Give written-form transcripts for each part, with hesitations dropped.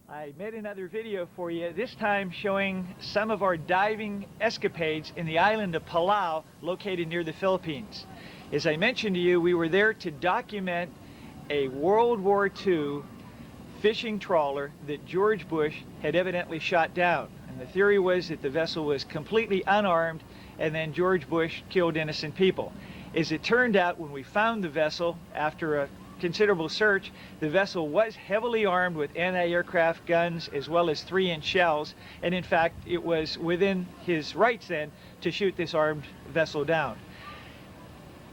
I made another video for you, this time showing some of our diving escapades in the island of Palau, located near the Philippines. As I mentioned to you, we were there to document a World War II fishing trawler that George Bush had evidently shot down. And the theory was that the vessel was completely unarmed and then George Bush killed innocent people. As it turned out, when we found the vessel after a considerable search, the vessel was heavily armed with anti-aircraft guns as well as 3-inch shells, and in fact it was within his rights then to shoot this armed vessel down.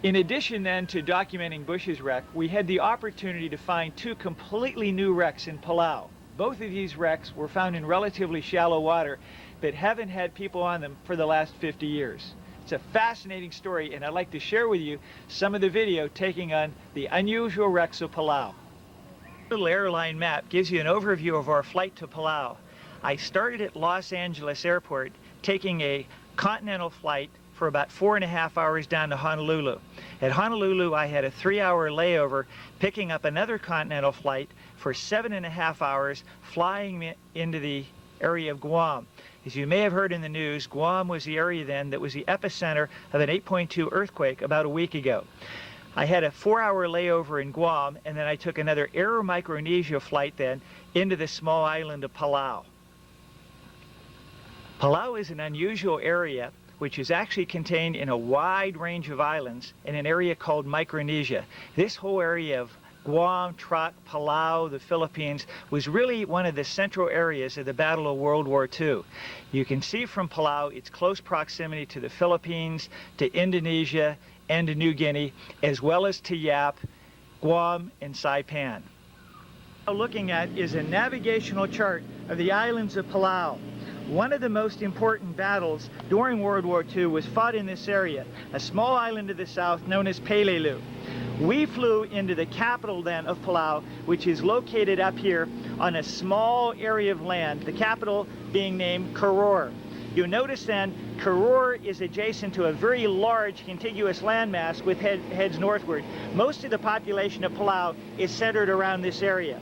In addition then to documenting Bush's wreck, we had the opportunity to find two completely new wrecks in Palau. Both of these wrecks were found in relatively shallow water but haven't had people on them for the last 50 years. It's a fascinating story, and I'd like to share with you some of the video taking on the unusual wrecks of Palau. This little airline map gives you an overview of our flight to Palau. I started at Los Angeles Airport, taking a continental flight for about 4.5 hours down to Honolulu. At Honolulu, I had a 3-hour layover, picking up another continental flight for 7.5 hours, flying into the area of Guam. As you may have heard in the news, Guam was the area then that was the epicenter of an 8.2 earthquake about a week ago. I had a 4-hour layover in Guam, and then I took another Air Micronesia flight then into the small island of Palau. Palau is an unusual area which is actually contained in a wide range of islands in an area called Micronesia. This whole area of Guam, Truk, Palau, the Philippines, was really one of the central areas of the Battle of World War II. You can see from Palau its close proximity to the Philippines, to Indonesia, and to New Guinea, as well as to Yap, Guam, and Saipan. What we're looking at is a navigational chart of the islands of Palau. One of the most important battles during World War II was fought in this area, a small island to the south known as Peleliu. We flew into the capital then of Palau, which is located up here on a small area of land, the capital being named Koror. You'll notice then Koror is adjacent to a very large contiguous landmass with heads northward. Most of the population of Palau is centered around this area.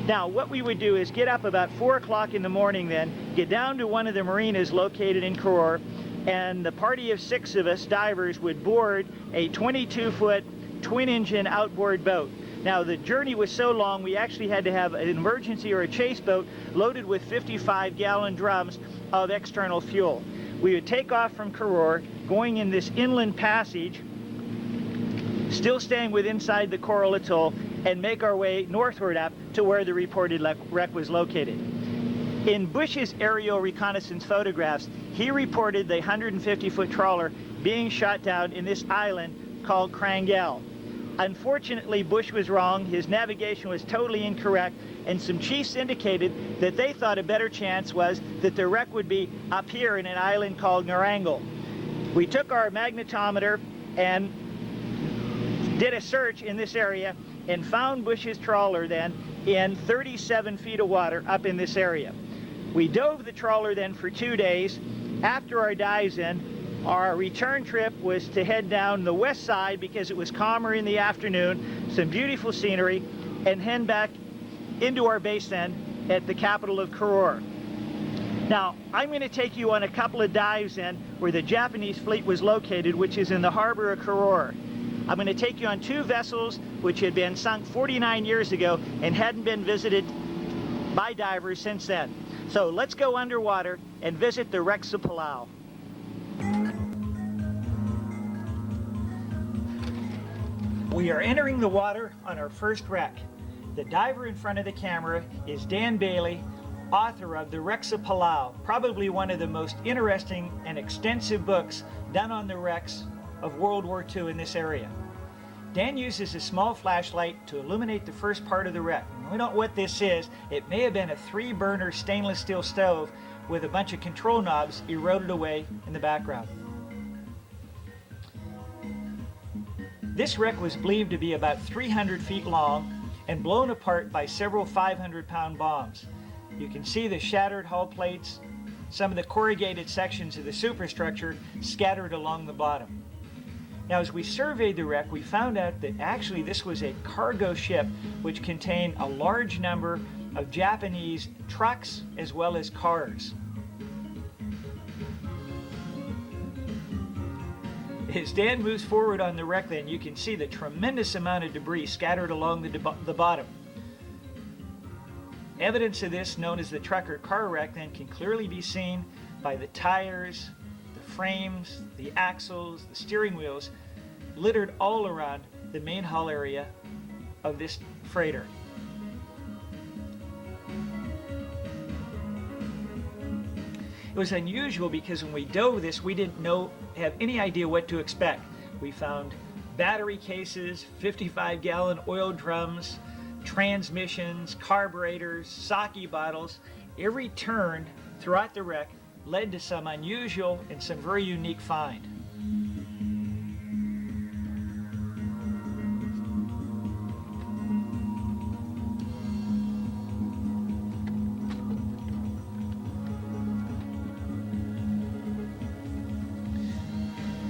Now, what we would do is get up about 4 o'clock in the morning then, get down to one of the marinas located in Koror, and the party of 6 of us divers would board a 22-foot twin-engine outboard boat. Now, the journey was so long we actually had to have an emergency or a chase boat loaded with 55-gallon drums of external fuel. We would take off from Koror, going in this inland passage, still staying inside the coral atoll, and make our way northward up to where the reported wreck was located. In Bush's aerial reconnaissance photographs, he reported the 150-foot trawler being shot down in this island called Krangel. Unfortunately, Bush was wrong. His navigation was totally incorrect, and some chiefs indicated that they thought a better chance was that the wreck would be up here in an island called Narangal. We took our magnetometer and did a search in this area and found Bush's trawler then in 37 feet of water up in this area. We dove the trawler then for 2 days. After our dives in, our return trip was to head down the west side because it was calmer in the afternoon, some beautiful scenery, and head back into our base then at the capital of Koror. Now, I'm going to take you on a couple of dives in where the Japanese fleet was located, which is in the harbor of Koror. I'm going to take you on 2 vessels which had been sunk 49 years ago and hadn't been visited by divers since then. So let's go underwater and visit the wrecks of Palau. We are entering the water on our first wreck. The diver in front of the camera is Dan Bailey, author of The Wrecks of Palau, probably one of the most interesting and extensive books done on the wrecks of World War II in this area. Dan uses a small flashlight to illuminate the first part of the wreck. We don't know what this is. It may have been a 3-burner stainless steel stove with a bunch of control knobs eroded away in the background. This wreck was believed to be about 300 feet long and blown apart by several 500-pound bombs. You can see the shattered hull plates, some of the corrugated sections of the superstructure scattered along the bottom. Now, as we surveyed the wreck, we found out that actually this was a cargo ship which contained a large number of Japanese trucks as well as cars. As Dan moves forward on the wreck then, you can see the tremendous amount of debris scattered along the bottom. Evidence of this, known as the truck or car wreck, then can clearly be seen by the tires, the frames, the axles, the steering wheels, littered all around the main hull area of this freighter. It was unusual because when we dove this, we didn't have any idea what to expect. We found battery cases, 55-gallon oil drums, transmissions, carburetors, sake bottles. Every turn throughout the wreck led to some unusual and some very unique find.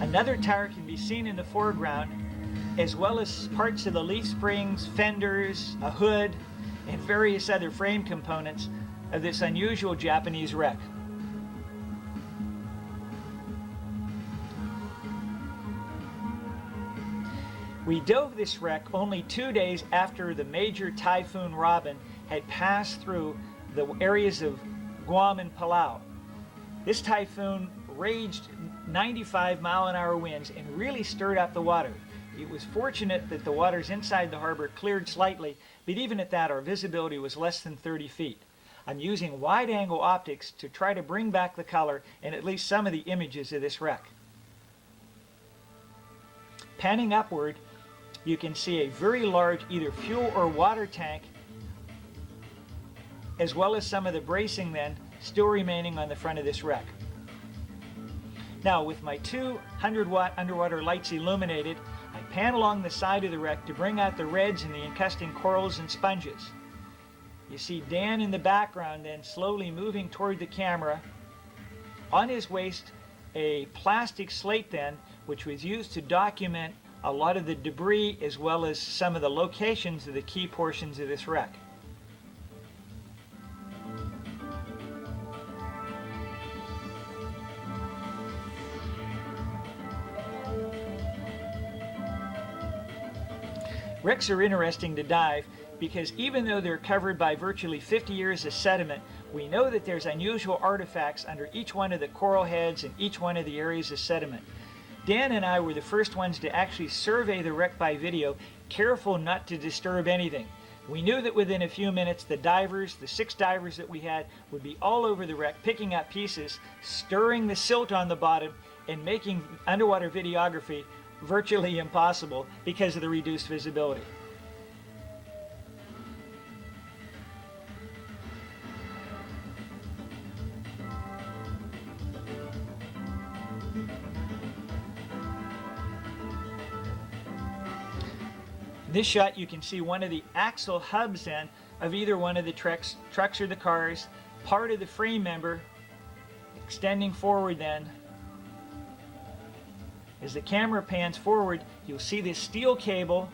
Another tire can be seen in the foreground, as well as parts of the leaf springs, fenders, a hood, and various other frame components of this unusual Japanese wreck. We dove this wreck only 2 days after the major Typhoon Robin had passed through the areas of Guam and Palau. This typhoon raged 95-mile-an-hour winds and really stirred up the water. It was fortunate that the waters inside the harbor cleared slightly, but even at that, our visibility was less than 30 feet. I'm using wide-angle optics to try to bring back the color and at least some of the images of this wreck. Panning upward, you can see a very large either fuel or water tank, as well as some of the bracing then still remaining on the front of this wreck. Now, with my 200-watt underwater lights illuminated, I pan along the side of the wreck to bring out the reds and the encrusting corals and sponges. You see Dan in the background then slowly moving toward the camera. On his waist, a plastic slate then, which was used to document a lot of the debris as well as some of the locations of the key portions of this wreck. Wrecks are interesting to dive because even though they're covered by virtually 50 years of sediment, we know that there's unusual artifacts under each one of the coral heads and each one of the areas of sediment. Dan and I were the first ones to actually survey the wreck by video, careful not to disturb anything. We knew that within a few minutes the 6 divers that we had, would be all over the wreck picking up pieces, stirring the silt on the bottom, and making underwater videography virtually impossible because of the reduced visibility. In this shot you can see one of the axle hubs then of either one of the trucks or the cars, part of the frame member extending forward then. As the camera pans forward, you'll see this steel cable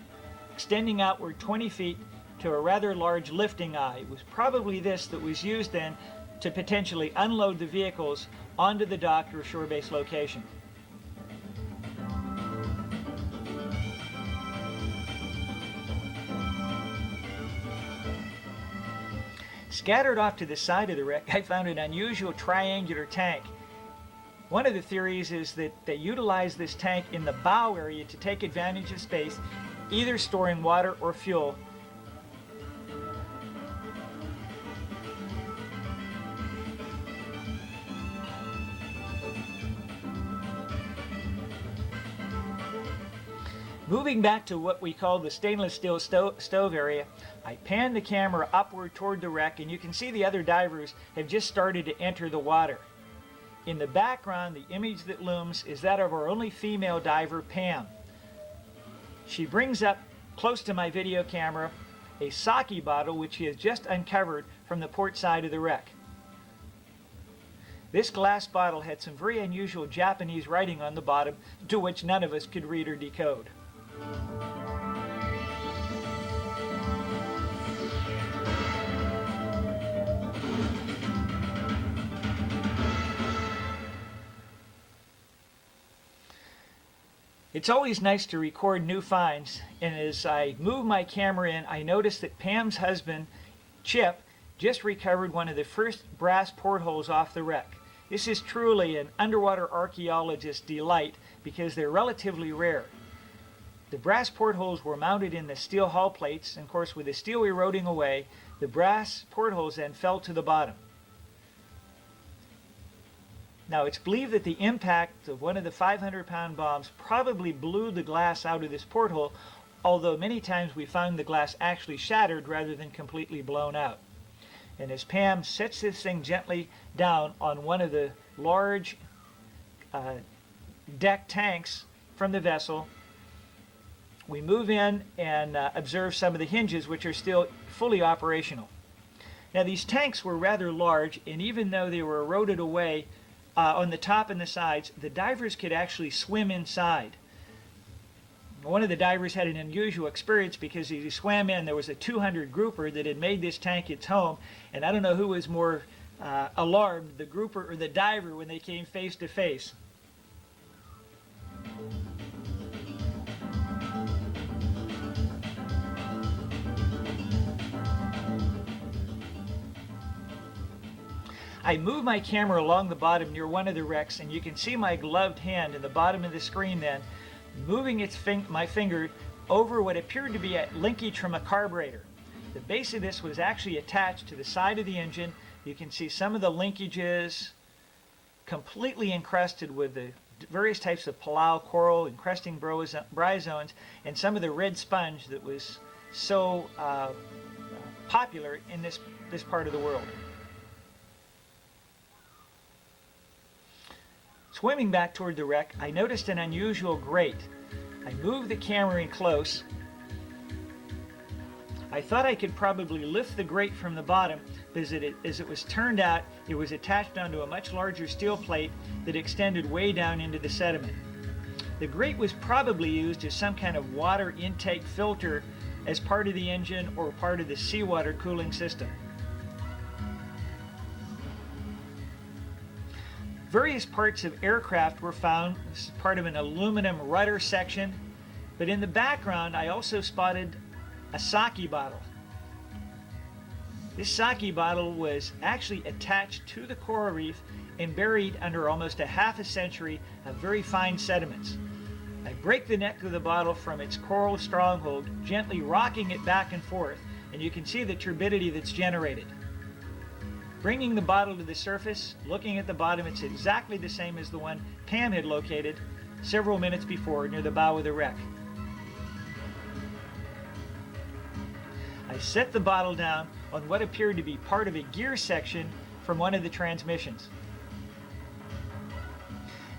extending outward 20 feet to a rather large lifting eye. It was probably this that was used then to potentially unload the vehicles onto the dock or shore-based location. Scattered off to the side of the wreck, I found an unusual triangular tank. One of the theories is that they utilized this tank in the bow area to take advantage of space, either storing water or fuel. Moving back to what we call the stainless steel stove area, I pan the camera upward toward the wreck, and you can see the other divers have just started to enter the water. In the background, the image that looms is that of our only female diver, Pam. She brings up close to my video camera a sake bottle which she has just uncovered from the port side of the wreck. This glass bottle had some very unusual Japanese writing on the bottom, to which none of us could read or decode. It's always nice to record new finds, and as I move my camera in, I noticed that Pam's husband, Chip, just recovered one of the first brass portholes off the wreck. This is truly an underwater archaeologist's delight because they're relatively rare. The brass portholes were mounted in the steel hull plates, and of course with the steel eroding away, the brass portholes then fell to the bottom. Now it's believed that the impact of one of the 500-pound bombs probably blew the glass out of this porthole, although many times we found the glass actually shattered rather than completely blown out. And as Pam sets this thing gently down on one of the large deck tanks from the vessel, we move in and observe some of the hinges, which are still fully operational. Now these tanks were rather large, and even though they were eroded away on the top and the sides, the divers could actually swim inside. One of the divers had an unusual experience because as he swam in, there was a 200 grouper that had made this tank its home, and I don't know who was more alarmed, the grouper or the diver, when they came face to face. I move my camera along the bottom near one of the wrecks, and you can see my gloved hand in the bottom of the screen then, moving my finger over what appeared to be a linkage from a carburetor. The base of this was actually attached to the side of the engine. You can see some of the linkages completely encrusted with the various types of Palau coral, encrusting bryozoans, and some of the red sponge that was so popular in this part of the world. Swimming back toward the wreck, I noticed an unusual grate. I moved the camera in close. I thought I could probably lift the grate from the bottom, but as it was turned out, it was attached onto a much larger steel plate that extended way down into the sediment. The grate was probably used as some kind of water intake filter as part of the engine or part of the seawater cooling system. Various parts of aircraft were found. This is part of an aluminum rudder section, but in the background I also spotted a sake bottle. This sake bottle was actually attached to the coral reef and buried under almost a half a century of very fine sediments. I break the neck of the bottle from its coral stronghold, gently rocking it back and forth, and you can see the turbidity that's generated. Bringing the bottle to the surface, looking at the bottom, it's exactly the same as the one Pam had located several minutes before near the bow of the wreck. I set the bottle down on what appeared to be part of a gear section from one of the transmissions.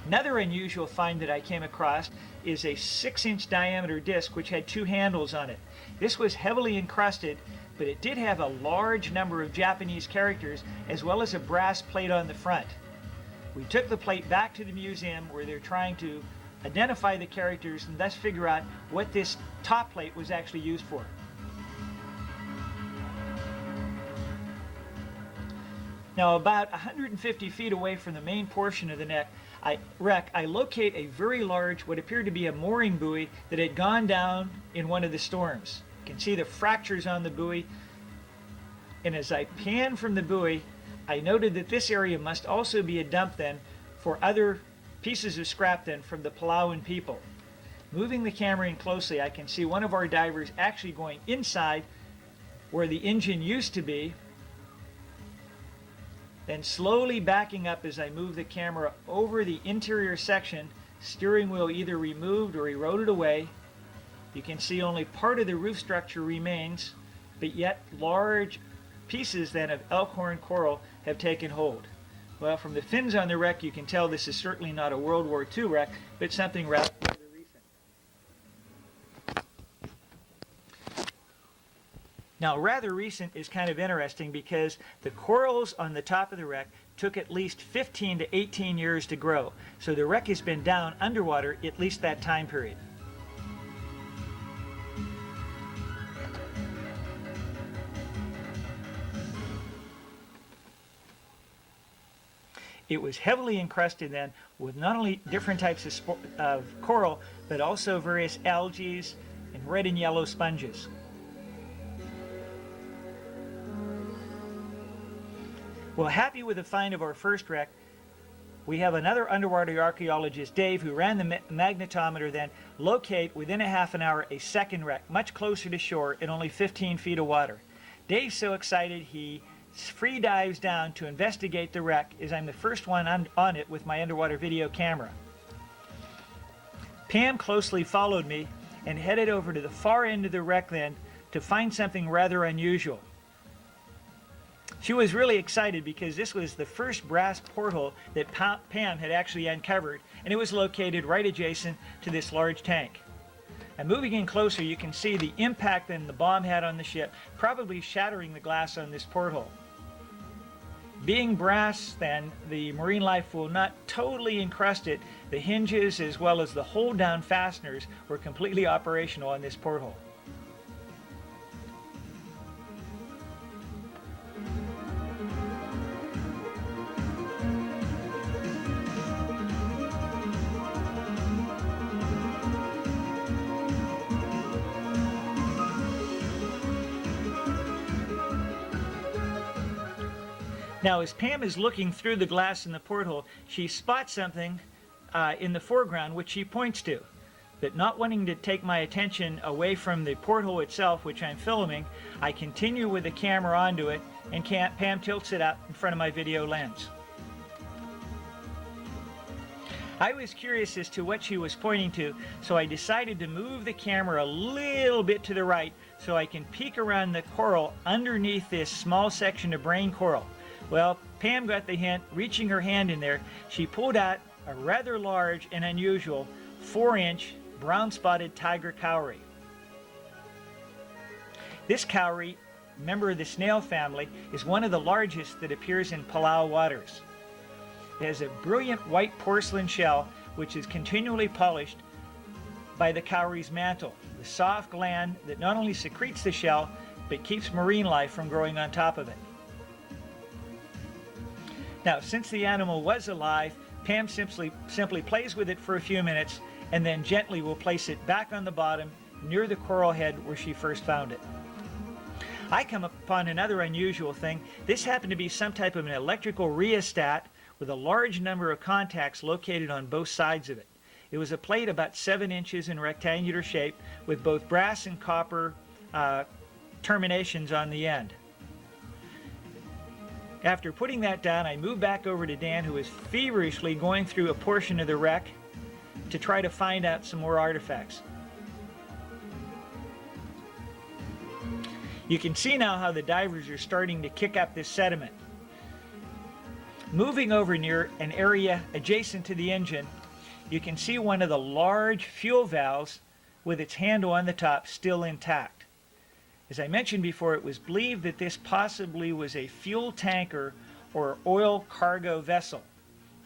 Another unusual find that I came across is a 6-inch diameter disc which had 2 handles on it. This was heavily encrusted, but it did have a large number of Japanese characters as well as a brass plate on the front. We took the plate back to the museum where they're trying to identify the characters and thus figure out what this top plate was actually used for. Now about 150 feet away from the main portion of the wreck, I locate a very large, what appeared to be a mooring buoy that had gone down in one of the storms. You can see the fractures on the buoy, and as I pan from the buoy, I noted that this area must also be a dump then for other pieces of scrap then from the Palauan people. Moving the camera in closely, I can see one of our divers actually going inside where the engine used to be, then slowly backing up as I move the camera over the interior section, steering wheel either removed or eroded away. You can see only part of the roof structure remains, but yet large pieces then of elkhorn coral have taken hold. Well, from the fins on the wreck, you can tell this is certainly not a World War II wreck, but something rather recent. Now, rather recent is kind of interesting because the corals on the top of the wreck took at least 15 to 18 years to grow. So the wreck has been down underwater at least that time period. It was heavily encrusted then with not only different types of coral, but also various algae and red and yellow sponges. Well, happy with the find of our first wreck, we have another underwater archaeologist, Dave, who ran the magnetometer, then locate within a half an hour a second wreck, much closer to shore in only 15 feet of water. Dave's so excited he free dives down to investigate the wreck, as I'm the first one on it with my underwater video camera. Pam closely followed me and headed over to the far end of the wreck then to find something rather unusual. She was really excited because this was the first brass porthole that Pam had actually uncovered, and it was located right adjacent to this large tank. And moving in closer, you can see the impact that the bomb had on the ship, probably shattering the glass on this porthole. Being brass, then, the marine life will not totally encrust it. The hinges as well as the hold-down fasteners were completely operational on this porthole. Now, as Pam is looking through the glass in the porthole, she spots something in the foreground which she points to. But not wanting to take my attention away from the porthole itself, which I'm filming, I continue with the camera onto it, and Pam tilts it up in front of my video lens. I was curious as to what she was pointing to, so I decided to move the camera a little bit to the right so I can peek around the coral underneath this small section of brain coral. Well, Pam got the hint. Reaching her hand in there, she pulled out a rather large and unusual 4-inch brown-spotted tiger cowrie. This cowrie, member of the snail family, is one of the largest that appears in Palau waters. It has a brilliant white porcelain shell which is continually polished by the cowrie's mantle, the soft gland that not only secretes the shell but keeps marine life from growing on top of it. Now, since the animal was alive, Pam simply plays with it for a few minutes and then gently will place it back on the bottom near the coral head where she first found it. I come upon another unusual thing. This happened to be some type of an electrical rheostat with a large number of contacts located on both sides of it. It was a plate about 7 inches in rectangular shape with both brass and copper terminations on the end. After putting that down, I moved back over to Dan, who was feverishly going through a portion of the wreck to try to find out some more artifacts. You can see now how the divers are starting to kick up this sediment. Moving over near an area adjacent to the engine, you can see one of the large fuel valves with its handle on the top still intact. As I mentioned before, it was believed that this possibly was a fuel tanker or oil cargo vessel.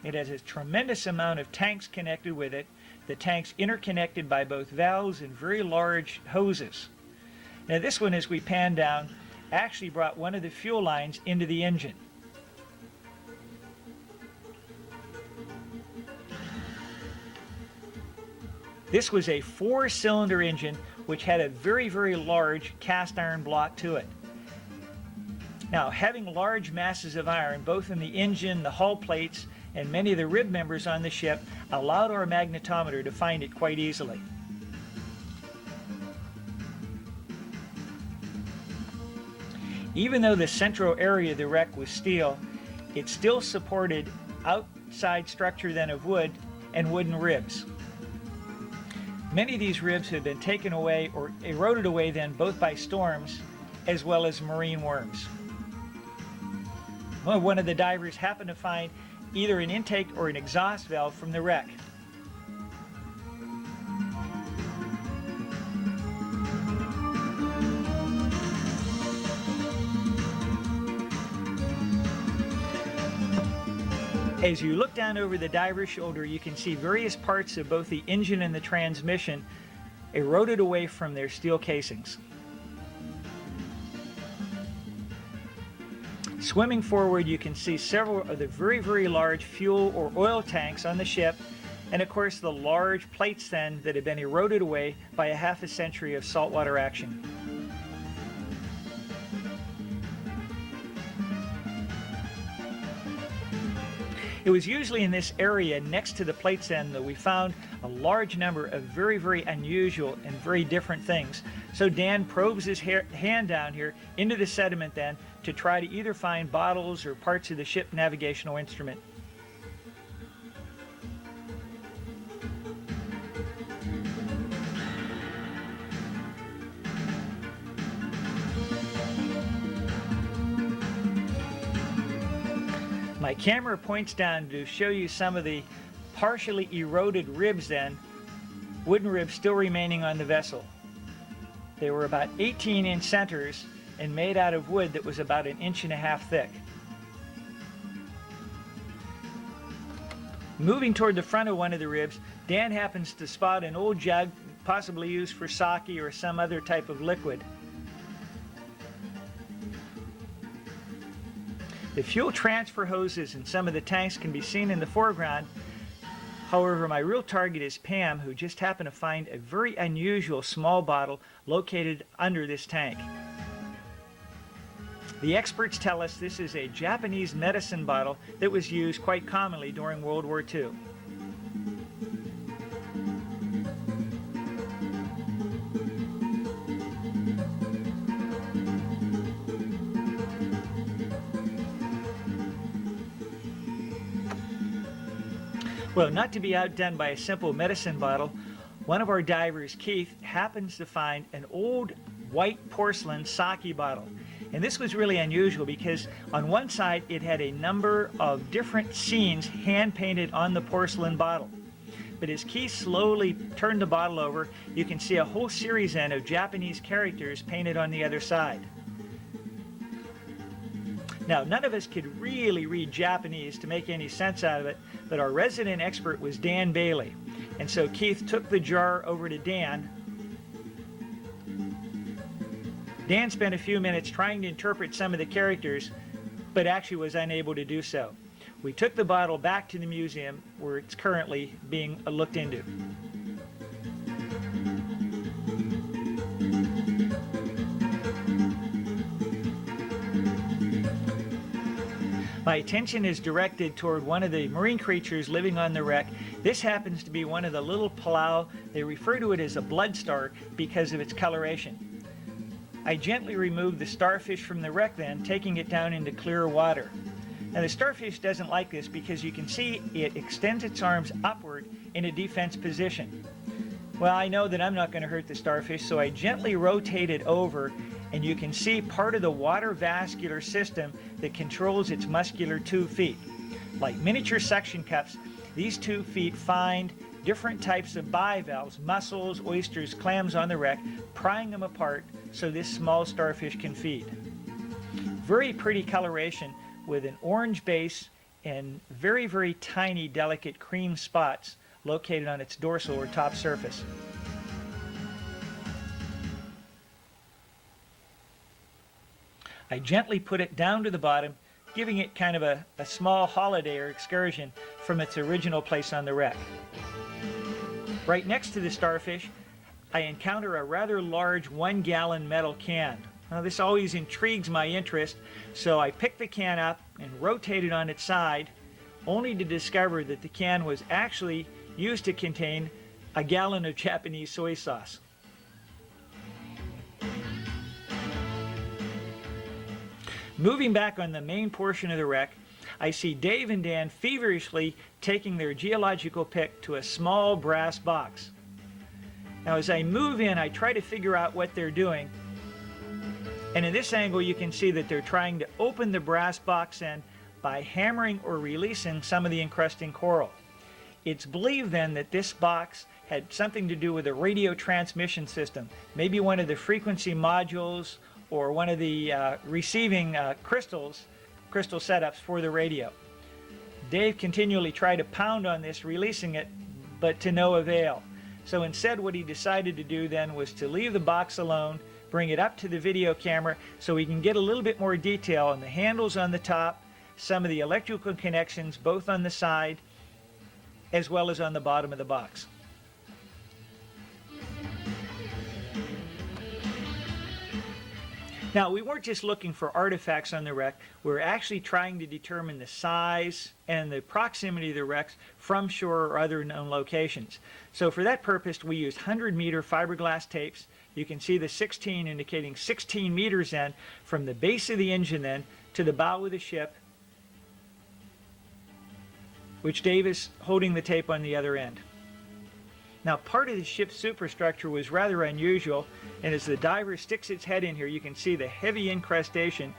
It has a tremendous amount of tanks connected with it, the tanks interconnected by both valves and very large hoses. Now this one, as we pan down, actually brought one of the fuel lines into the engine. This was a 4-cylinder engine which had a very, very large cast iron block to it. Now, having large masses of iron, both in the engine, the hull plates, and many of the rib members on the ship, allowed our magnetometer to find it quite easily. Even though the central area of the wreck was steel, it still supported outside structure then of wood and wooden ribs. Many of these ribs had been taken away or eroded away then both by storms as well as marine worms. Well, one of the divers happened to find either an intake or an exhaust valve from the wreck. As you look down over the diver's shoulder, you can see various parts of both the engine and the transmission eroded away from their steel casings. Swimming forward, you can see several of the very, very large fuel or oil tanks on the ship, and of course the large plates then that have been eroded away by a half a century of saltwater action. It was usually in this area next to the plates then that we found a large number of very, very unusual and very different things. So Dan probes his hand down here into the sediment then to try to either find bottles or parts of the ship navigational instrument. My camera points down to show you some of the partially eroded ribs then, wooden ribs still remaining on the vessel. They were about 18-inch centers and made out of wood that was about 1.5 inches thick. Moving toward the front of one of the ribs, Dan happens to spot an old jug, possibly used for sake or some other type of liquid. The fuel transfer hoses and some of the tanks can be seen in the foreground. However, my real target is Pam, who just happened to find a very unusual small bottle located under this tank. The experts tell us this is a Japanese medicine bottle that was used quite commonly during World War II. Well, not to be outdone by a simple medicine bottle, one of our divers, Keith, happens to find an old white porcelain sake bottle. And this was really unusual because on one side it had a number of different scenes hand-painted on the porcelain bottle. But as Keith slowly turned the bottle over, you can see a whole series then of Japanese characters painted on the other side. Now, none of us could really read Japanese to make any sense out of it, but our resident expert was Dan Bailey. And so Keith took the jar over to Dan. Dan spent a few minutes trying to interpret some of the characters, but actually was unable to do so. We took the bottle back to the museum where it's currently being looked into. My attention is directed toward one of the marine creatures living on the wreck. This happens to be one of the little Palau. They refer to it as a blood star because of its coloration. I gently remove the starfish from the wreck then, taking it down into clear water. Now the starfish doesn't like this because you can see it extends its arms upward in a defense position. Well, I know that I'm not going to hurt the starfish, so I gently rotate it over, and you can see part of the water vascular system that controls its muscular 2 feet. Like miniature suction cups, these 2 feet find different types of bivalves, mussels, oysters, clams on the wreck, prying them apart so this small starfish can feed. Very pretty coloration with an orange base and very, very tiny, delicate cream spots located on its dorsal or top surface. I gently put it down to the bottom, giving it kind of a small holiday or excursion from its original place on the wreck. Right next to the starfish, I encounter a rather large 1-gallon metal can. Now this always intrigues my interest, so I pick the can up and rotate it on its side, only to discover that the can was actually used to contain a gallon of Japanese soy sauce. Moving back on the main portion of the wreck, I see Dave and Dan feverishly taking their geological pick to a small brass box. Now as I move in, I try to figure out what they're doing. And in this angle, you can see that they're trying to open the brass box end by hammering or releasing some of the encrusting coral. It's believed then that this box had something to do with a radio transmission system, maybe one of the frequency modules or one of the receiving crystal setups for the radio. Dave continually tried to pound on this, releasing it, but to no avail. So instead what he decided to do then was to leave the box alone, bring it up to the video camera so we can get a little bit more detail on the handles on the top, some of the electrical connections both on the side, as well as on the bottom of the box. Now, we weren't just looking for artifacts on the wreck, we were actually trying to determine the size and the proximity of the wrecks from shore or other known locations. So for that purpose, we used 100-meter fiberglass tapes. You can see the 16 indicating 16 meters in from the base of the engine then to the bow of the ship, which Dave is holding the tape on the other end. Now, part of the ship's superstructure was rather unusual, and as the diver sticks its head in here, you can see the heavy incrustation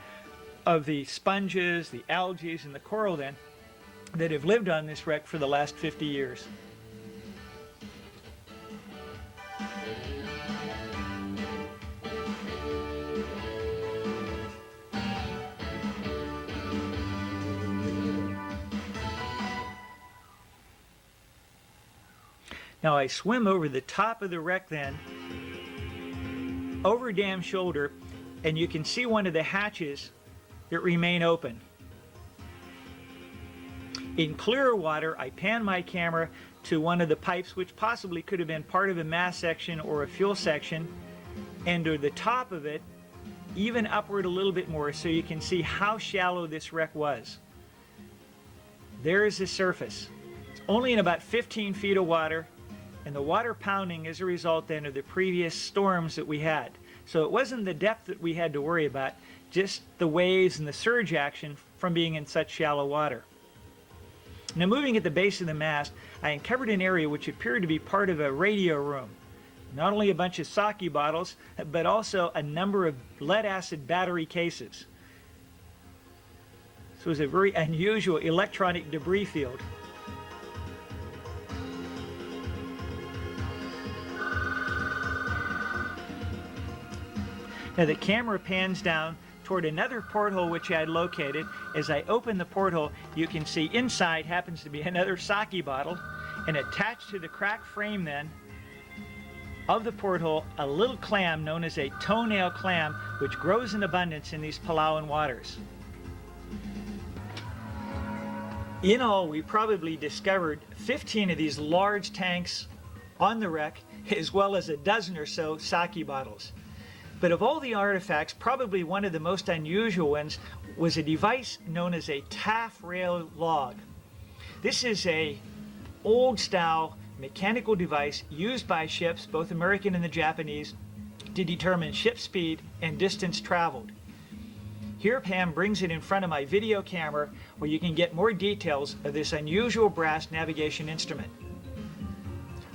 of the sponges, the algae, and the coral then that have lived on this wreck for the last 50 years. Now I swim over the top of the wreck then, over Dam's shoulder, and you can see one of the hatches that remain open. In clearer water, I pan my camera to one of the pipes, which possibly could have been part of a mast section or a fuel section, and to the top of it, even upward a little bit more, so you can see how shallow this wreck was. There is the surface. It's only in about 15 feet of water, and the water pounding as a result then of the previous storms that we had. So it wasn't the depth that we had to worry about, just the waves and the surge action from being in such shallow water. Now, moving at the base of the mast, I uncovered an area which appeared to be part of a radio room. Not only a bunch of sake bottles, but also a number of lead-acid battery cases. This was a very unusual electronic debris field. Now the camera pans down toward another porthole which I had located. As I open the porthole, you can see inside happens to be another sake bottle, and attached to the cracked frame then of the porthole, a little clam known as a toenail clam, which grows in abundance in these Palauan waters. In all, we probably discovered 15 of these large tanks on the wreck, as well as a dozen or so sake bottles. But of all the artifacts, probably one of the most unusual ones was a device known as a taffrail log. This is a old-style mechanical device used by ships, both American and the Japanese, to determine ship speed and distance traveled. Here Pam brings it in front of my video camera where you can get more details of this unusual brass navigation instrument.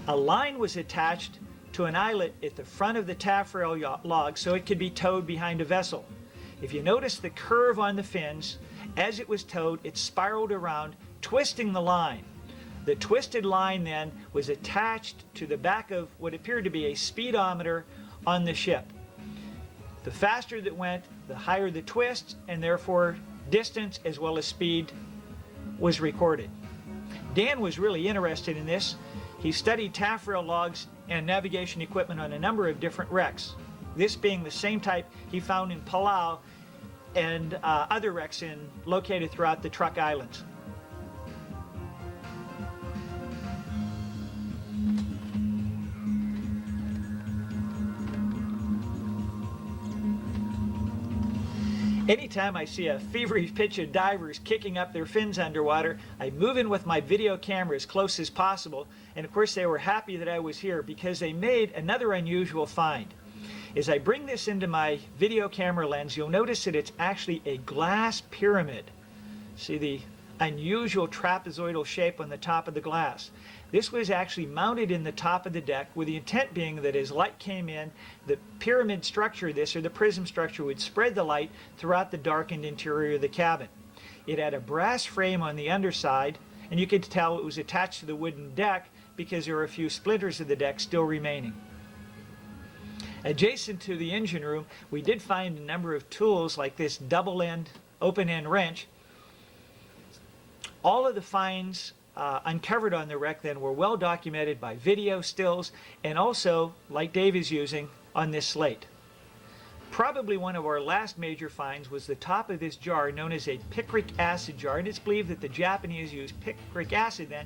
A line was attached to an eyelet at the front of the taffrail log so it could be towed behind a vessel. If you notice the curve on the fins, as it was towed, it spiraled around, twisting the line. The twisted line then was attached to the back of what appeared to be a speedometer on the ship. The faster that went, the higher the twist, and therefore distance as well as speed was recorded. Dan was really interested in this. He studied taffrail logs and navigation equipment on a number of different wrecks, this being the same type he found in Palau and other wrecks located throughout the Truk Islands. Anytime I see a feverish pitch of divers kicking up their fins underwater, I move in with my video camera as close as possible, and of course they were happy that I was here because they made another unusual find. As I bring this into my video camera lens, you'll notice that it's actually a glass pyramid. See the unusual trapezoidal shape on the top of the glass. This was actually mounted in the top of the deck with the intent being that as light came in, the pyramid structure, or the prism structure, would spread the light throughout the darkened interior of the cabin. It had a brass frame on the underside, and you could tell it was attached to the wooden deck because there were a few splinters of the deck still remaining. Adjacent to the engine room, we did find a number of tools like this double-end, open-end wrench. All of the finds uncovered on the wreck then were well documented by video stills and also, like Dave is using, on this slate. Probably one of our last major finds was the top of this jar known as a picric acid jar, and it's believed that the Japanese used picric acid then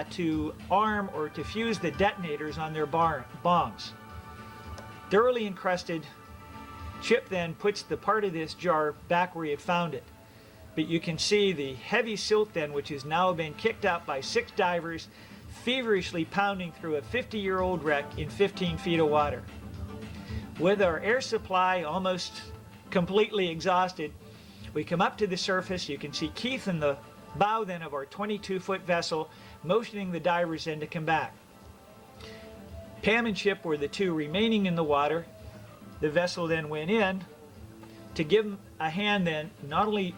to arm or to fuse the detonators on their bombs. Thoroughly encrusted, Chip then puts the part of this jar back where he had found it. But you can see the heavy silt then, which has now been kicked up by 6 divers, feverishly pounding through a 50-year-old wreck in 15 feet of water. With our air supply almost completely exhausted, we come up to the surface. You can see Keith in the bow then of our 22-foot vessel, motioning the divers in to come back. Pam and Chip were the 2 remaining in the water. The vessel then went in to give them a hand then, not only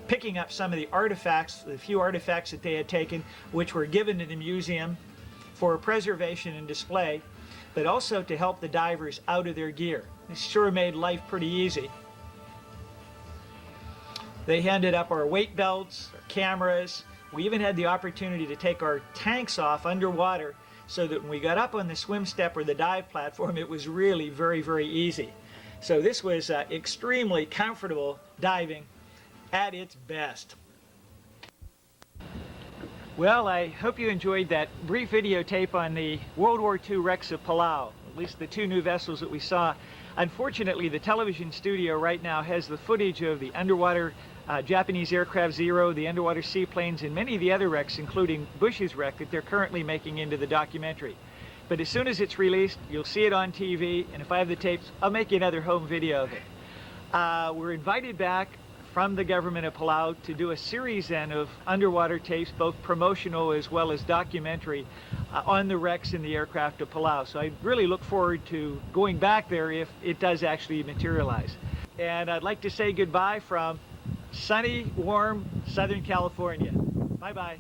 picking up some of the artifacts, the few artifacts that they had taken, which were given to the museum for preservation and display, but also to help the divers out of their gear. This sure made life pretty easy. They handed up our weight belts, our cameras. We even had the opportunity to take our tanks off underwater so that when we got up on the swim step or the dive platform, it was really very, very easy. So this was extremely comfortable diving at its best. Well, I hope you enjoyed that brief videotape on the World War II wrecks of Palau, at least the 2 new vessels that we saw. Unfortunately, the television studio right now has the footage of the underwater Japanese aircraft Zero, the underwater seaplanes, and many of the other wrecks, including Bush's wreck, that they're currently making into the documentary. But as soon as it's released, you'll see it on TV, and if I have the tapes, I'll make you another home video of it. We're invited back from the government of Palau to do a series then of underwater tapes, both promotional as well as documentary, on the wrecks in the aircraft of Palau. So I really look forward to going back there if it does actually materialize. And I'd like to say goodbye from sunny, warm Southern California. Bye-bye.